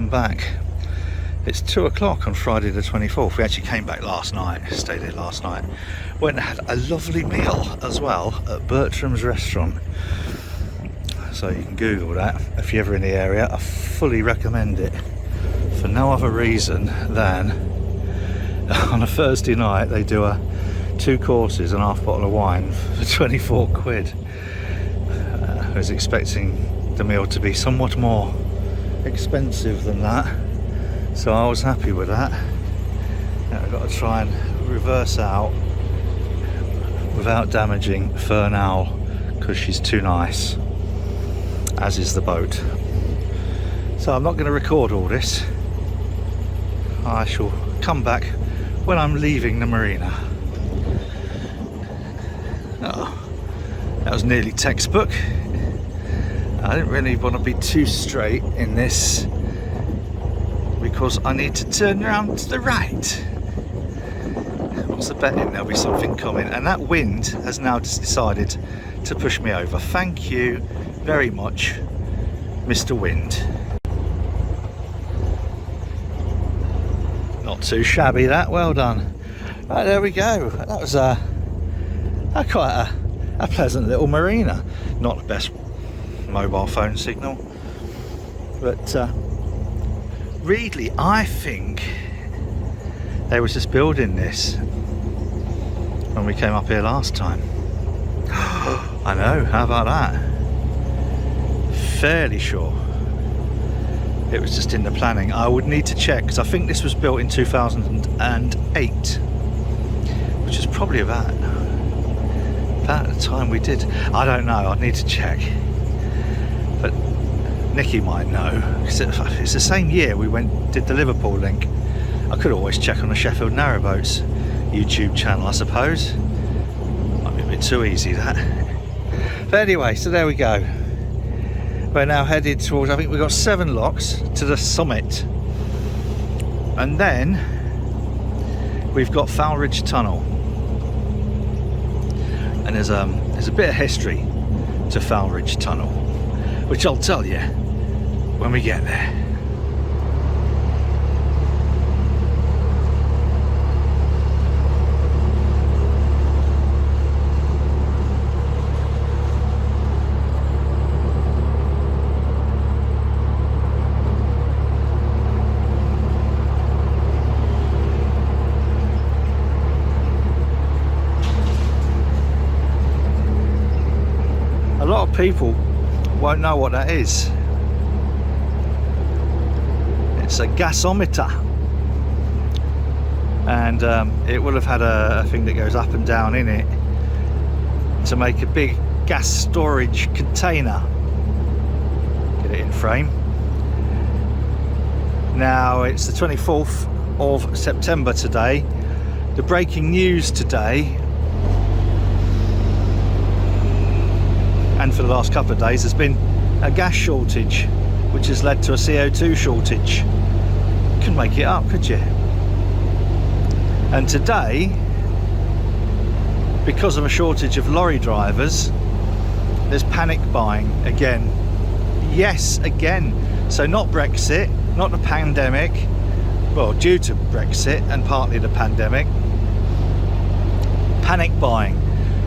come back. It's 2 o'clock on Friday the 24th. We actually came back last night, stayed here last night. Went and had a lovely meal as well at Bertram's restaurant. So you can Google that if you're ever in the area. I fully recommend it for no other reason than on a Thursday night they do a 2 courses and half bottle of wine for 24 quid. I was expecting the meal to be somewhat more expensive than that. So I was happy with that. Now I've got to try and reverse out without damaging Fern Owl because she's too nice, as is the boat. So I'm not going to record all this. I shall come back when I'm leaving the marina. Oh, that was nearly textbook. I didn't really want to be too straight in this, because I need to turn around to the right. What's the betting? There'll be something coming, and that wind has now decided to push me over. Thank you very much, Mr. Wind. Not too shabby that, well done. Right, there we go. That was quite a pleasant little marina. Not the best mobile phone signal, but really, I think they was just building this when we came up here last time. I know, how about that? Fairly sure it was just in the planning. I would need to check, because I think this was built in 2008, which is probably about the time we did. I don't know, I'd need to check. But Nikki might know, because it's the same year we did the Liverpool link. I could always check on the Sheffield Narrowboats YouTube channel, I suppose. Might be a bit too easy, that. But anyway, so there we go. We're now headed towards, I think we've got 7 locks to the summit. And then we've got Foulridge Tunnel. And there's a bit of history to Foulridge Tunnel, which I'll tell you when we get there. A lot of people won't know what that is. It's a gasometer, and it will have had a thing that goes up and down in it to make a big gas storage container. Get it in frame. Now it's the 24th of September today. The breaking news today, and for the last couple of days, there's been a gas shortage, which has led to a CO2 shortage. Couldn't make it up, could you? And today, because of a shortage of lorry drivers, there's panic buying again. Yes, again. So not Brexit, not the pandemic, well, due to Brexit and partly the pandemic. Panic buying.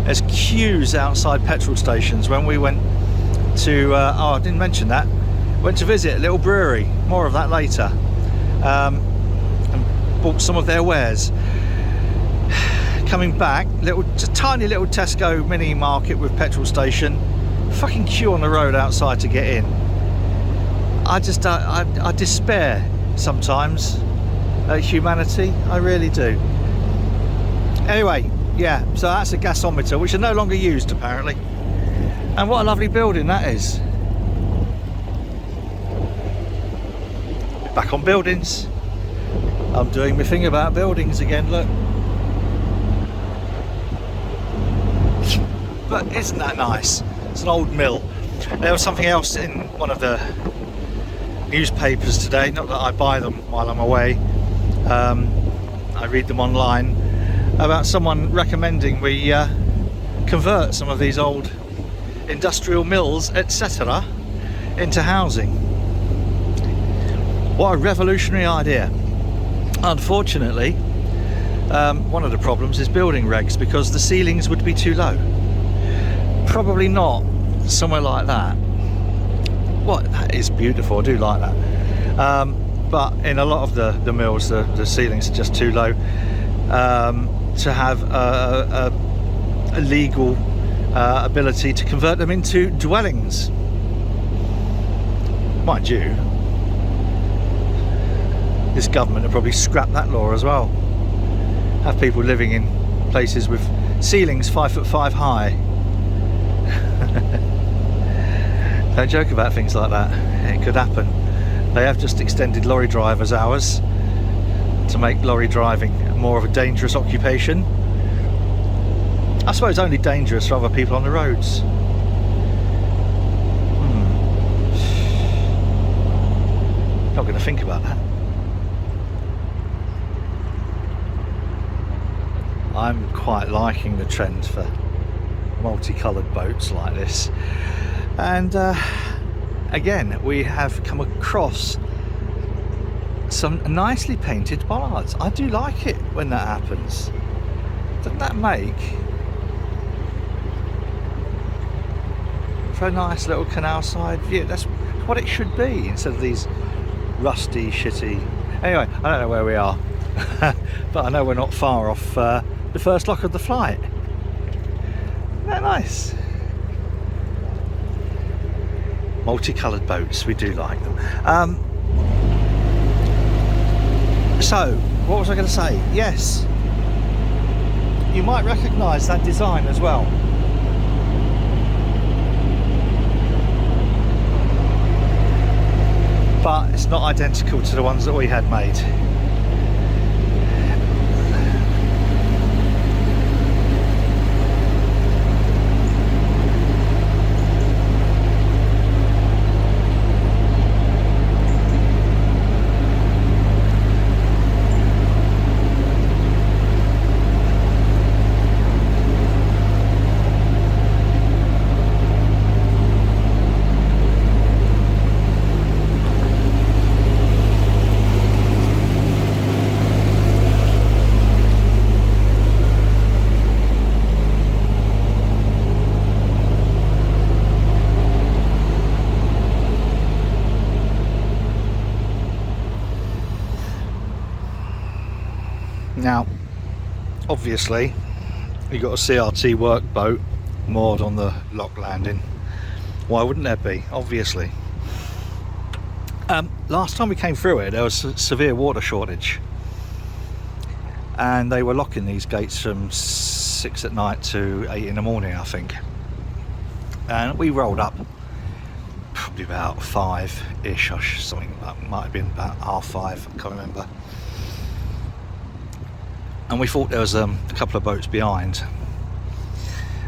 There's queues outside petrol stations. When we went to, oh, I didn't mention that, went to visit a little brewery, more of that later, and bought some of their wares. Coming back, just tiny little Tesco mini market with petrol station, fucking queue on the road outside to get in. I despair sometimes at humanity, I really do. Anyway, yeah, so that's a gasometer, which are no longer used apparently. And what a lovely building that is. Back on buildings. I'm doing my thing about buildings again, look. But isn't that nice? It's an old mill. There was something else in one of the newspapers today, not that I buy them while I'm away, I read them online, about someone recommending we convert some of these old industrial mills, etc., into housing. What a revolutionary idea. Unfortunately, one of the problems is building regs, because the ceilings would be too low. Probably not somewhere like that. Well, that is beautiful, I do like that. But in a lot of the mills, the ceilings are just too low to have a legal ability to convert them into dwellings. Mind you, this government will probably scrap that law as well. Have people living in places with ceilings 5'5" high. Don't joke about things like that. It could happen. They have just extended lorry drivers' hours to make lorry driving more of a dangerous occupation. I suppose only dangerous for other people on the roads. Not going to think about that. I'm quite liking the trend for multicoloured boats like this, and again we have come across some nicely painted bollards. I do like it when that happens. Doesn't that make for a nice little canal side view? That's what it should be, instead of these rusty, shitty... Anyway, I don't know where we are, but I know we're not far off the first lock of the flight. Isn't that nice? Multicoloured boats, we do like them. So, what was I going to say? Yes, you might recognise that design as well. But it's not identical to the ones that we had made. Now, obviously, you've got a CRT workboat moored on the lock landing. Why wouldn't there be? Obviously. Last time we came through it, there was a severe water shortage, and they were locking these gates from 6 at night to 8 in the morning, I think. And we rolled up probably about 5-ish, or something. That might have been about 5:30, I can't remember. And we thought there was a couple of boats behind.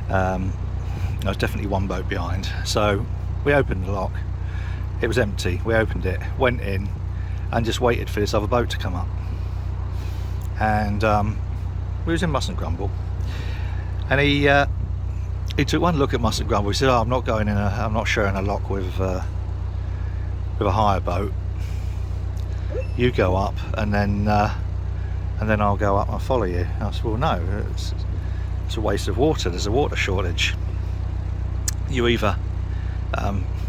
There was definitely one boat behind. So we opened the lock. It was empty. We opened it, went in, and just waited for this other boat to come up. And we was in Mustn't Grumble. And he took one look at Mustn't Grumble. He said, "Oh, I'm not sharing a lock with a hire boat. You go up, and then I'll go up and follow you." I said, "Well, no, it's a waste of water. There's a water shortage. You either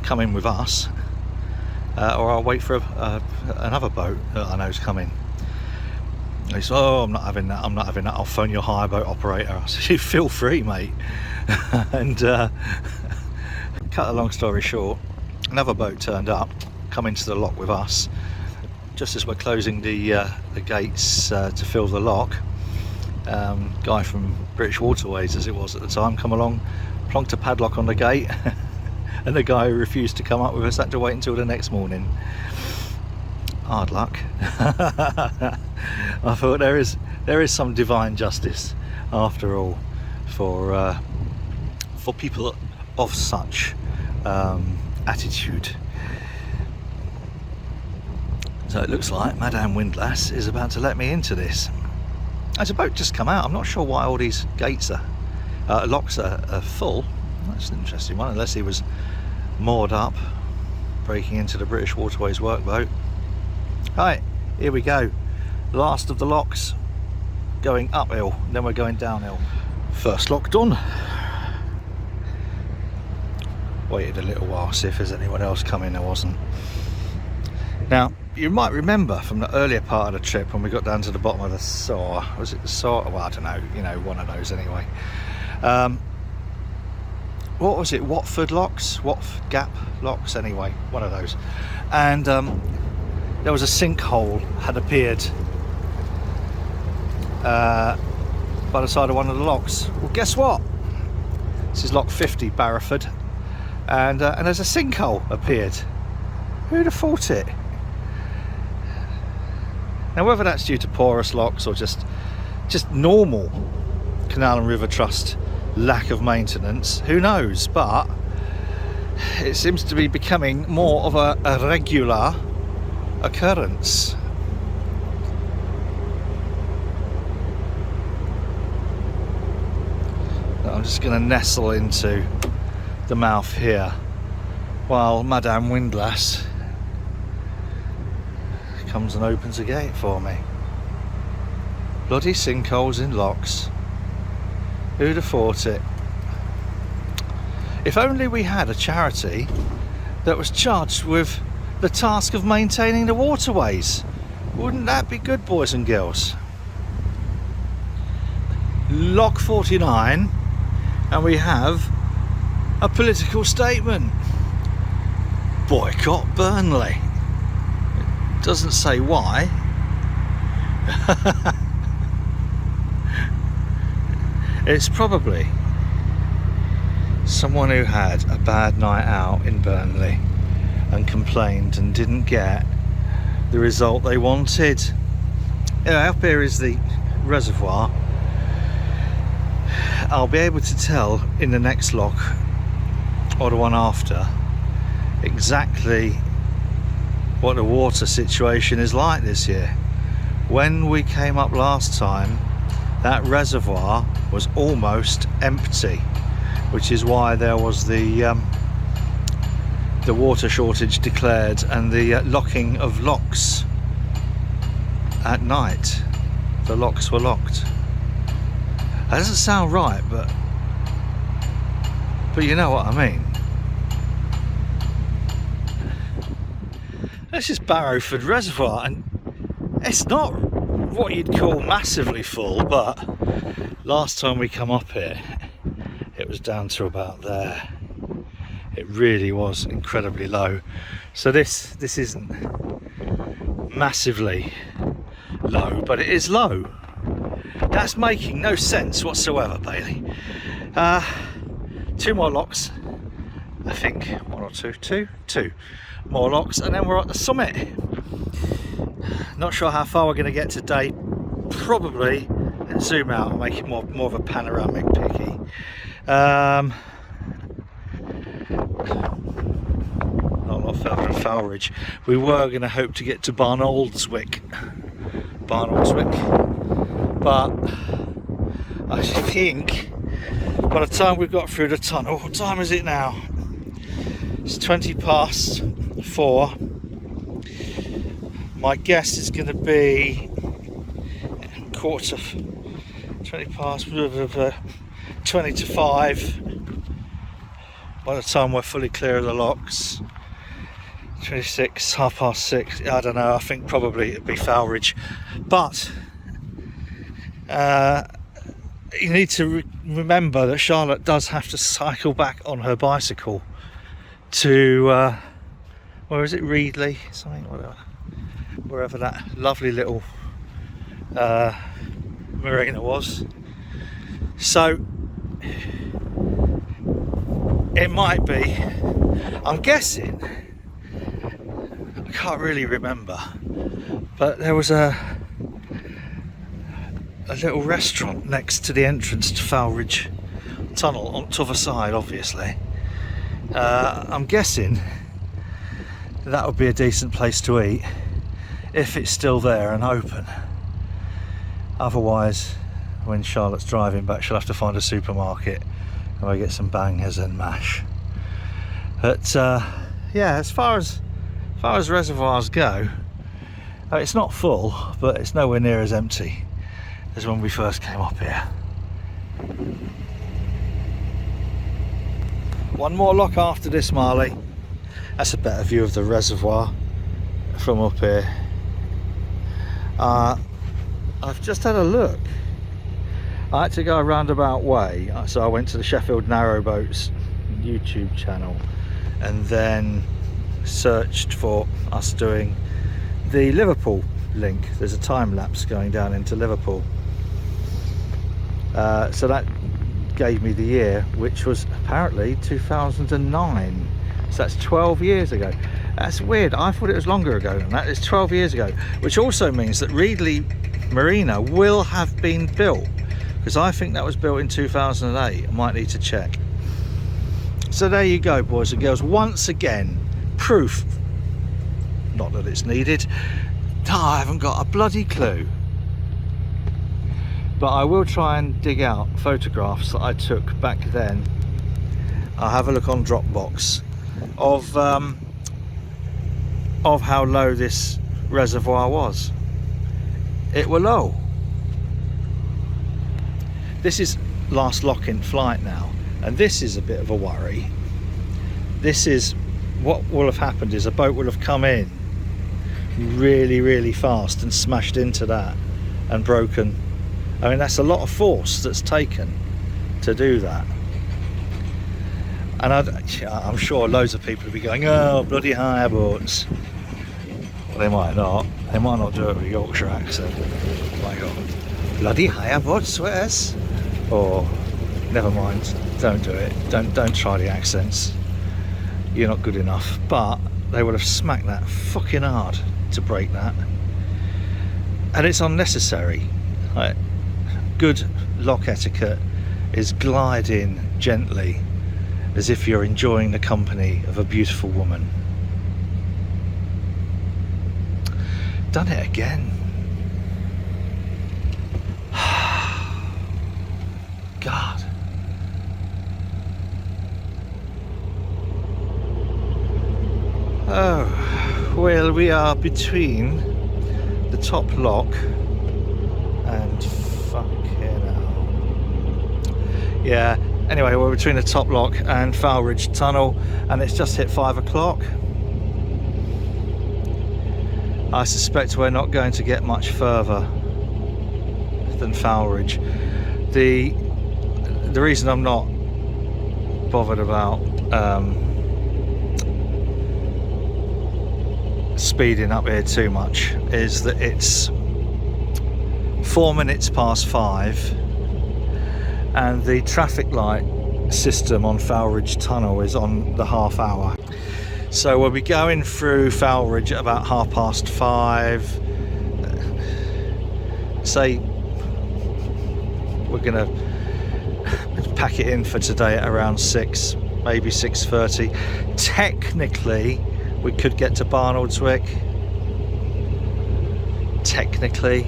come in with us, or I'll wait for another boat that I know's coming." And he said, "Oh, I'm not having that. I'll phone your hire boat operator." I said, "You feel free, mate." And cut a long story short, another boat turned up, come into the lock with us. Just as we're closing the gates to fill the lock, guy from British Waterways, as it was at the time, come along, plonked a padlock on the gate, and the guy who refused to come up with us had to wait until the next morning. Hard luck. I thought there is some divine justice after all for people of such attitude. So it looks like Madame Windlass is about to let me into this. There's a boat just come out. I'm not sure why all these gates locks are full. That's an interesting one, unless he was moored up, breaking into the British Waterways workboat. Right, here we go. Last of the locks, going uphill, then we're going downhill. First lock done. Waited a little while, see if there's anyone else coming. There wasn't. Now, you might remember from the earlier part of the trip when we got down to the bottom of the Soar. Was it the Soar? Well, I don't know, you know, one of those anyway. What was it? Watford locks? Watford Gap locks? Anyway, one of those. And there was a sinkhole had appeared by the side of one of the locks. Well, guess what? This is lock 50, Barrowford, and there's a sinkhole appeared. Who'd have thought it? Now, whether that's due to porous locks or just normal Canal and River Trust lack of maintenance, who knows? But it seems to be becoming more of a regular occurrence. I'm just going to nestle into the mouth here while Madame Windlass comes and opens a gate for me. Bloody sinkholes in locks. Who'd have thought it? If only we had a charity that was charged with the task of maintaining the waterways. Wouldn't that be good, boys and girls? Lock 49, and we have a political statement. Boycott Burnley. It doesn't say why. It's probably someone who had a bad night out in Burnley and complained and didn't get the result they wanted. Anyway, up here is the reservoir. I'll be able to tell in the next lock or the one after exactly what the water situation is like this year. When we came up last time, that reservoir was almost empty, which is why there was the water shortage declared and the locking of locks at night. The locks were locked. That doesn't sound right, but you know what I mean. This is Barrowford Reservoir, and it's not what you'd call massively full, but last time we come up here it was down to about there. It really was incredibly low. So this isn't massively low, but it is low. That's making no sense whatsoever, Bailey. Two more locks, I think. One or two more locks, and then we're at the summit. Not sure how far we're going to get today. Probably zoom out and make it more of a panoramic picky. Not a lot further than Foulridge. We were going to hope to get to Barnoldswick, but I think by the time we've got through the tunnel, what time is it now? It's 4:20. My guess is going to be 20 to 5 by the time we're fully clear of the locks. 26, 6:30. I don't know. I think probably it'd be Foulridge, but you need to remember that Charlotte does have to cycle back on her bicycle to where is it, Reedley, something, whatever, wherever that lovely little marina was. So it might be, I'm guessing, I can't really remember, but there was a little restaurant next to the entrance to Foulridge Tunnel on the other side, obviously. I'm guessing that would be a decent place to eat if it's still there and open. Otherwise, when Charlotte's driving back, she'll have to find a supermarket and we'll get some bangers and mash. But yeah, as far as reservoirs go, It's not full, but it's nowhere near as empty as when we first came up here. One more lock after this, Marley. That's a better view of the reservoir from up here. I've just had a look. I had to go a roundabout way, so I went to the Sheffield Narrowboats YouTube channel and then searched for us doing the Liverpool link. There's a time lapse going down into Liverpool. So that gave me the year, which was apparently 2009. So that's 12 years ago. That's weird. I thought it was longer ago than that. It's 12 years ago, which also means that Reedley Marina will have been built, because I think that was built in 2008. I might need to check. So there you go, boys and girls. Once again, proof, not that it's needed. I haven't got a bloody clue. But I will try and dig out photographs that I took back then. I'll have a look on Dropbox of how low this reservoir was. It were low. This is last lock in flight now, and this is a bit of a worry. This is what will have happened is a boat will have come in really fast and smashed into that and broken. I mean, that's a lot of force that's taken to do that. And I'm sure loads of people will be going, oh, bloody hire boats. Well, they might not. They might not do it with a Yorkshire accent. Like, oh, bloody hire boats, swears. Or, never mind, don't do it. Don't try the accents. You're not good enough. But they would have smacked that fucking hard to break that. And it's unnecessary. Like, good lock etiquette is glide in gently, as if you're enjoying the company of a beautiful woman. Done it again. God. Oh, well, we are between the top lock and fucking hell. Yeah. Anyway, we're between the top lock and Foulridge Tunnel, and it's just hit 5 o'clock. I suspect we're not going to get much further than Foulridge. The reason I'm not bothered about speeding up here too much is that it's 4 minutes past 5. And the traffic light system on Foulridge Tunnel is on the half hour. So we'll be going through Foulridge at about 5:30. Say we're gonna pack it in for today at around 6, maybe 6:30. Technically, we could get to Barnoldswick. Technically.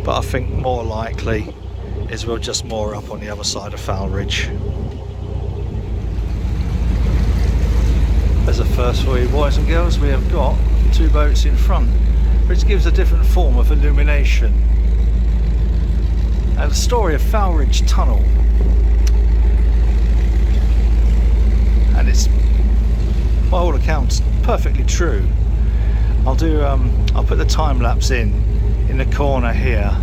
But I think more likely is we'll just moor up on the other side of Foulridge. As a first for you boys and girls, we have got 2 boats in front, which gives a different form of illumination. And the story of Foulridge Tunnel. And it's, by all accounts, perfectly true. I'll put the time lapse in the corner here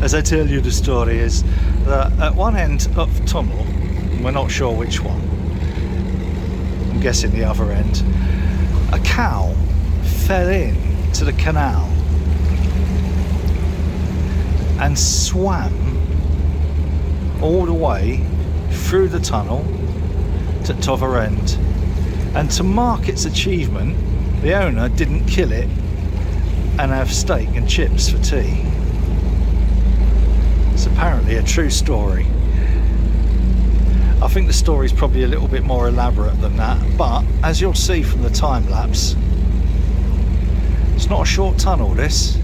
as I tell you the story. Is that at one end of the tunnel, we're not sure which one, I'm guessing the other end, a cow fell into the canal and swam all the way through the tunnel to the other end, and to mark its achievement, the owner didn't kill it and have steak and chips for tea. It's apparently a true story. I think the story's probably a little bit more elaborate than that, but as you'll see from the time lapse, it's not a short tunnel, this.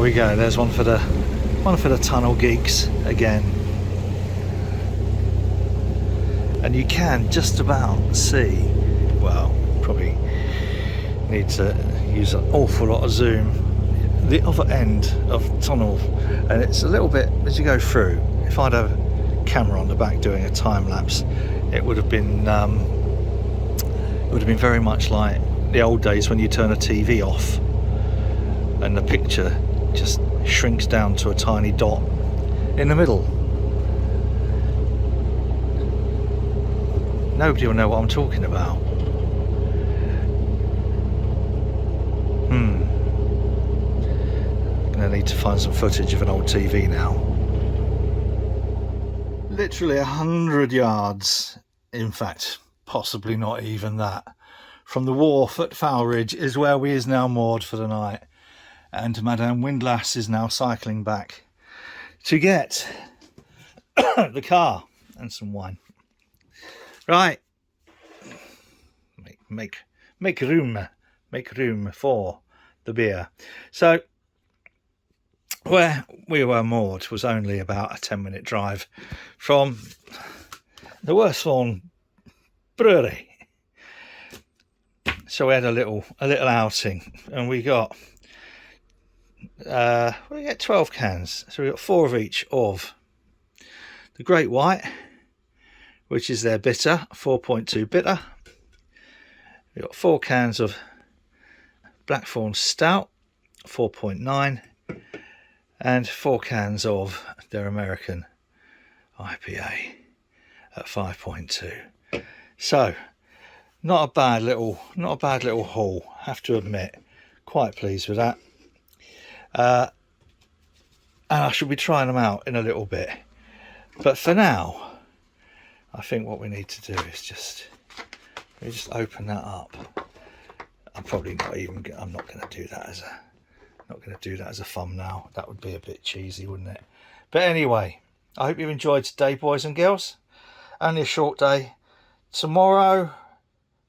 There we go. There's one for the tunnel geeks again. And you can just about see, well, probably need to use an awful lot of zoom, the other end of the tunnel, and it's a little bit, as you go through, if I'd have a camera on the back doing a time lapse, it would have been very much like the old days when you turn a TV off and the picture just shrinks down to a tiny dot in the middle. Nobody will know what I'm talking about. Gonna need to find some footage of an old TV now. Literally 100 yards, in fact, possibly not even that, from the wharf at Foulridge is where we is now moored for the night. And Madame Windlass is now cycling back to get the car and some wine. Right, make room for the beer. So where we were moored was only about a 10-minute drive from the Worsthorne Brewery. So we had a little outing, and we got 12 cans. So we got 4 of each of the Great White, which is their bitter, 4.2 bitter. We got 4 cans of Blackthorn Stout, 4.9, and 4 cans of their American IPA at 5.2. So not a bad little haul, have to admit. Quite pleased with that. And I shall be trying them out in a little bit. But for now, I think what we need to do is just open that up. I'm not going to do that as a thumbnail. That would be a bit cheesy, wouldn't it? But anyway, I hope you enjoyed today, boys and girls. Only a short day. Tomorrow,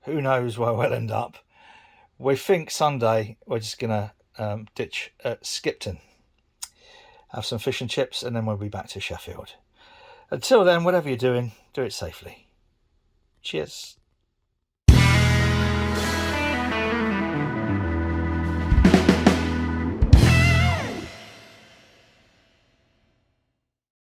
who knows where we'll end up. We think Sunday we're just gonna ditch at Skipton, have some fish and chips, and then we'll be back to Sheffield. Until then, whatever you're doing, do it safely. Cheers.